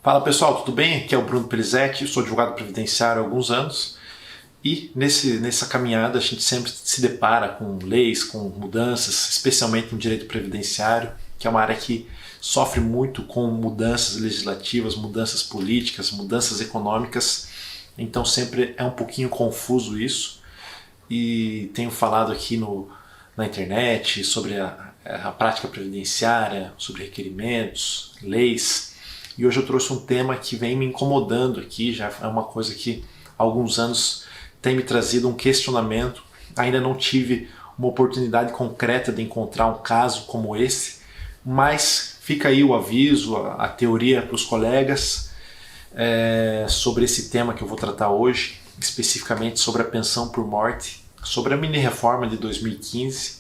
Fala pessoal, tudo bem? Aqui é o Bruno Pelizek, sou advogado previdenciário há alguns anos e nessa caminhada a gente sempre se depara com leis, com mudanças, especialmente no direito previdenciário, que é uma área que sofre muito com mudanças legislativas, mudanças políticas, mudanças econômicas, então sempre é um pouquinho confuso isso e tenho falado aqui na internet sobre a prática previdenciária, sobre requerimentos, leis. E hoje eu trouxe um tema que vem me incomodando aqui, já é uma coisa que há alguns anos tem me trazido um questionamento. Ainda não tive uma oportunidade concreta de encontrar um caso como esse, mas fica aí o aviso, a teoria para os colegas sobre esse tema que eu vou tratar hoje, especificamente sobre a pensão por morte, sobre a mini-reforma de 2015,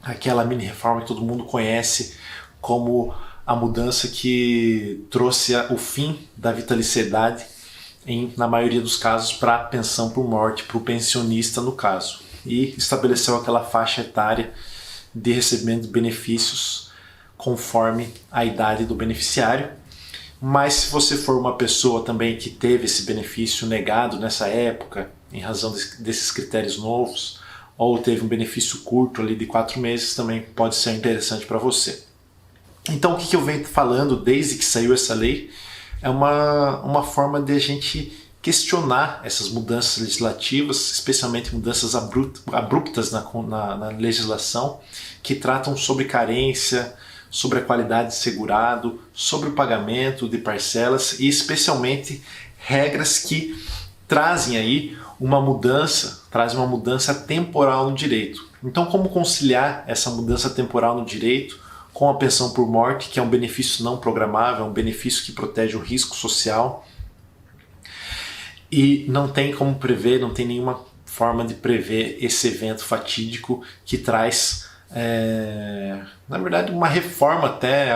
aquela mini-reforma que todo mundo conhece como a mudança que trouxe o fim da vitaliciedade, na maioria dos casos, para a pensão por morte, para o pensionista no caso, e estabeleceu aquela faixa etária de recebimento de benefícios conforme a idade do beneficiário. Mas se você for uma pessoa também que teve esse benefício negado nessa época, em razão desses critérios novos, ou teve um benefício curto ali de 4 meses, também pode ser interessante para você. Então o que eu venho falando desde que saiu essa lei é uma forma de a gente questionar essas mudanças legislativas, especialmente mudanças abruptas na legislação, que tratam sobre carência, sobre a qualidade de segurado, sobre o pagamento de parcelas e especialmente regras que trazem aí uma mudança temporal no direito. Então como conciliar essa mudança temporal no direito com a pensão por morte, que é um benefício não programável, um benefício que protege o risco social e não tem como prever, não tem nenhuma forma de prever esse evento fatídico que traz, na verdade, uma reforma até,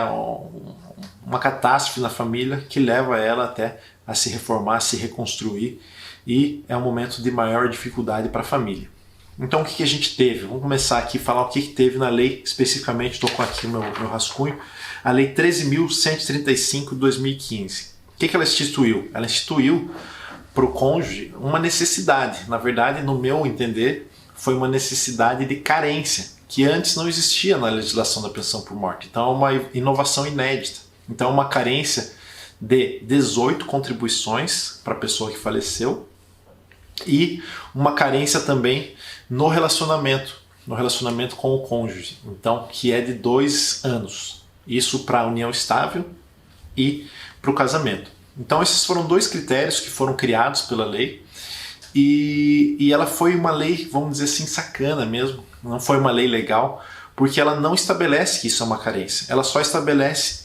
uma catástrofe na família que leva ela até a se reformar, a se reconstruir, e é um momento de maior dificuldade para a família. Então o que a gente teve? Vamos começar aqui a falar o que teve na lei, especificamente, estou com aqui o meu rascunho, a Lei 13.135 de 2015. O que ela instituiu? Ela instituiu para o cônjuge uma necessidade, na verdade, no meu entender, foi uma necessidade de carência, que antes não existia na legislação da pensão por morte. Então é uma inovação inédita. Então é uma carência de 18 contribuições para a pessoa que faleceu e uma carência também no relacionamento com o cônjuge, então que é de 2 anos, isso para a união estável e para o casamento. Então esses foram 2 critérios que foram criados pela lei e ela foi uma lei, vamos dizer assim, sacana mesmo, não foi uma lei legal, porque ela não estabelece que isso é uma carência, ela só estabelece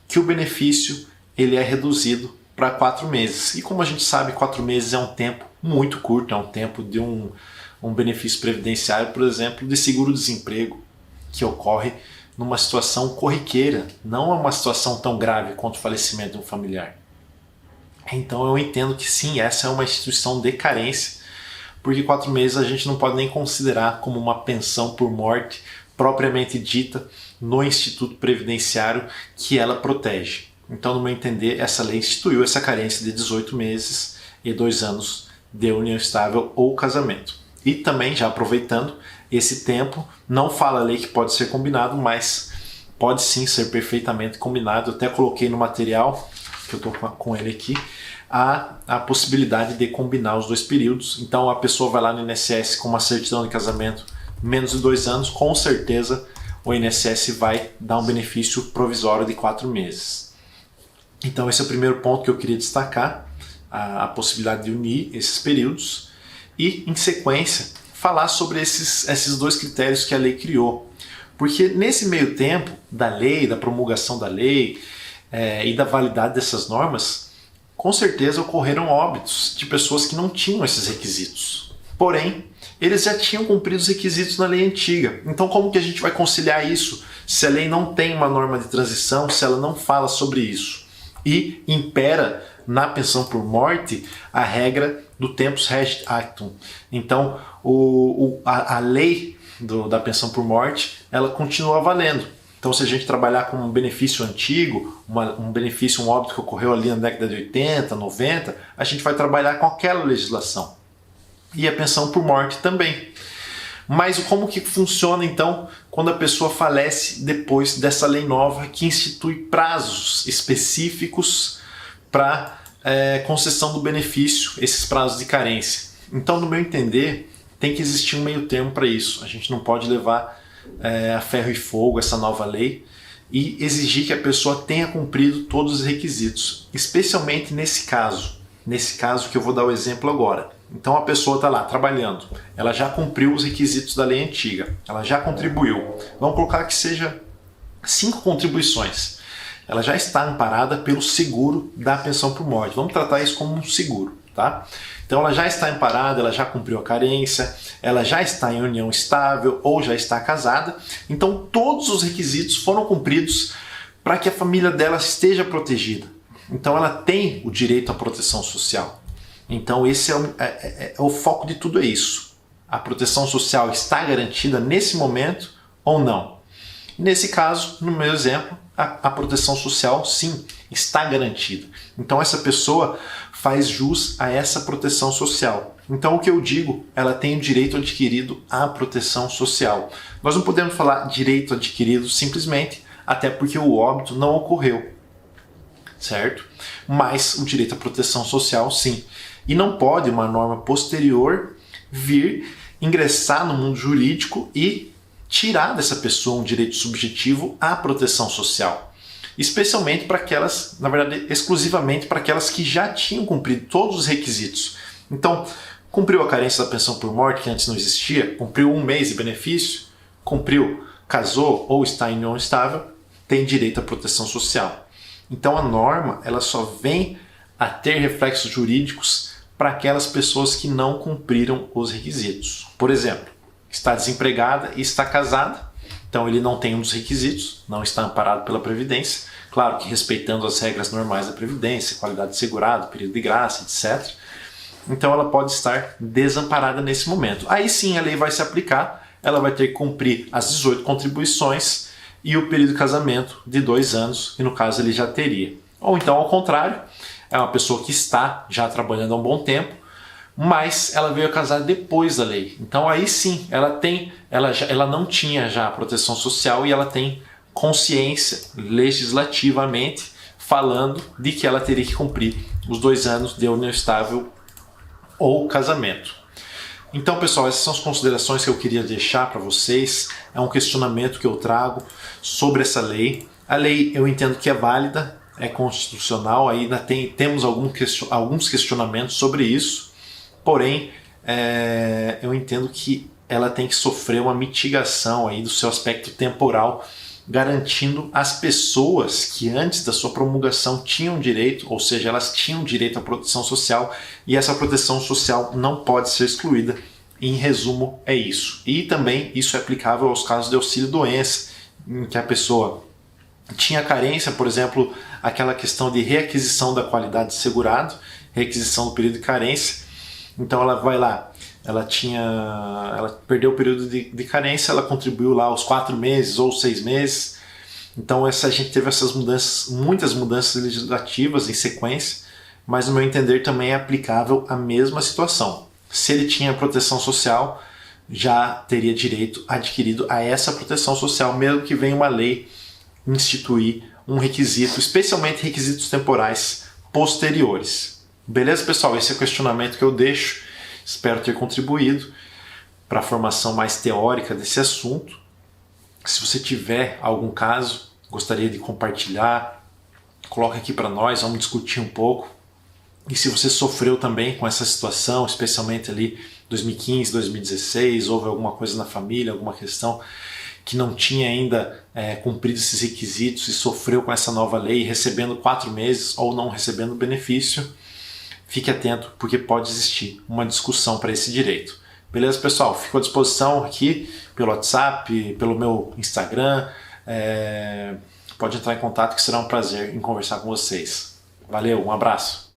que o benefício ele é reduzido para 4 meses. E como a gente sabe, 4 meses é um tempo muito curto, é um tempo de um benefício previdenciário, por exemplo, de seguro-desemprego, que ocorre numa situação corriqueira, não é uma situação tão grave quanto o falecimento de um familiar. Então eu entendo que sim, essa é uma instituição de carência, porque 4 meses a gente não pode nem considerar como uma pensão por morte propriamente dita no Instituto Previdenciário que ela protege. Então, no meu entender, essa lei instituiu essa carência de 18 meses e 2 anos de união estável ou casamento. E também, já aproveitando esse tempo, não fala a lei que pode ser combinado, mas pode sim ser perfeitamente combinado. Eu até coloquei no material, que eu estou com ele aqui, a possibilidade de combinar os 2 períodos. Então a pessoa vai lá no INSS com uma certidão de casamento menos de 2 anos, com certeza o INSS vai dar um benefício provisório de 4 meses. Então esse é o primeiro ponto que eu queria destacar, a possibilidade de unir esses períodos e, em sequência, falar sobre esses 2 critérios que a lei criou. Porque nesse meio tempo da lei, da promulgação da lei e da validade dessas normas, com certeza ocorreram óbitos de pessoas que não tinham esses requisitos. Porém, eles já tinham cumprido os requisitos na lei antiga. Então como que a gente vai conciliar isso se a lei não tem uma norma de transição, se ela não fala sobre isso? E impera na pensão por morte a regra do tempus regit actum. Então a lei da pensão por morte ela continua valendo. Então, se a gente trabalhar com um benefício antigo, um benefício, um óbito que ocorreu ali na década de 80, 90, a gente vai trabalhar com aquela legislação. E a pensão por morte também. Mas como que funciona então quando a pessoa falece depois dessa lei nova que institui prazos específicos para concessão do benefício, esses prazos de carência? Então, no meu entender, tem que existir um meio termo para isso. A gente não pode levar a ferro e fogo essa nova lei e exigir que a pessoa tenha cumprido todos os requisitos, especialmente nesse caso que eu vou dar o exemplo agora. Então a pessoa está lá trabalhando, ela já cumpriu os requisitos da lei antiga, ela já contribuiu. Vamos colocar que seja 5 contribuições. Ela já está amparada pelo seguro da pensão por morte. Vamos tratar isso como um seguro, tá? Então ela já está amparada, ela já cumpriu a carência, ela já está em união estável ou já está casada. Então todos os requisitos foram cumpridos para que a família dela esteja protegida. Então ela tem o direito à proteção social. Então esse é o foco de tudo, é isso. A proteção social está garantida nesse momento ou não? Nesse caso, no meu exemplo, a proteção social sim está garantida. Então essa pessoa faz jus a essa proteção social. Então o que eu digo, ela tem o direito adquirido à proteção social. Nós não podemos falar direito adquirido simplesmente, até porque o óbito não ocorreu, certo? Mas o direito à proteção social sim. E não pode uma norma posterior vir ingressar no mundo jurídico e tirar dessa pessoa um direito subjetivo à proteção social. Especialmente para aquelas, na verdade, exclusivamente para aquelas que já tinham cumprido todos os requisitos. Então, cumpriu a carência da pensão por morte, que antes não existia, cumpriu 1 mês de benefício, cumpriu, casou ou está em união estável, tem direito à proteção social. Então a norma ela só vem a ter reflexos jurídicos para aquelas pessoas que não cumpriram os requisitos. Por exemplo, está desempregada e está casada, então ele não tem um dos requisitos, não está amparado pela Previdência, claro que respeitando as regras normais da Previdência, qualidade de segurado, período de graça, etc. Então ela pode estar desamparada nesse momento. Aí sim a lei vai se aplicar, ela vai ter que cumprir as 18 contribuições e o período de casamento de 2 anos, que no caso ele já teria. Ou então ao contrário, é uma pessoa que está já trabalhando há um bom tempo, mas ela veio a casar depois da lei. Então aí sim, ela não tinha já a proteção social e ela tem consciência legislativamente falando de que ela teria que cumprir os 2 anos de união estável ou casamento. Então, pessoal, essas são as considerações que eu queria deixar para vocês. É um questionamento que eu trago sobre essa lei. A lei eu entendo que é válida, é constitucional, ainda temos alguns questionamentos sobre isso, porém eu entendo que ela tem que sofrer uma mitigação aí do seu aspecto temporal, garantindo às pessoas que antes da sua promulgação tinham direito, ou seja, elas tinham direito à proteção social, e essa proteção social não pode ser excluída. Em resumo, é isso. E também isso é aplicável aos casos de auxílio-doença, em que a pessoa tinha carência, por exemplo, aquela questão de reaquisição da qualidade de segurado, reaquisição do período de carência. Então ela vai lá, ela perdeu o período de carência, ela contribuiu lá aos 4 meses ou 6 meses. Então a gente teve essas mudanças, muitas mudanças legislativas em sequência, mas no meu entender também é aplicável a mesma situação. Se ele tinha proteção social, já teria direito adquirido a essa proteção social, mesmo que venha uma lei instituir um requisito, especialmente requisitos temporais posteriores. Beleza, pessoal? Esse é o questionamento que eu deixo. Espero ter contribuído para a formação mais teórica desse assunto. Se você tiver algum caso, gostaria de compartilhar, coloca aqui para nós, vamos discutir um pouco. E se você sofreu também com essa situação, especialmente ali 2015, 2016, houve alguma coisa na família, alguma questão que não tinha ainda cumprido esses requisitos e sofreu com essa nova lei, recebendo 4 meses ou não recebendo benefício, fique atento, porque pode existir uma discussão para esse direito. Beleza, pessoal? Fico à disposição aqui pelo WhatsApp, pelo meu Instagram. Pode entrar em contato que será um prazer em conversar com vocês. Valeu, um abraço!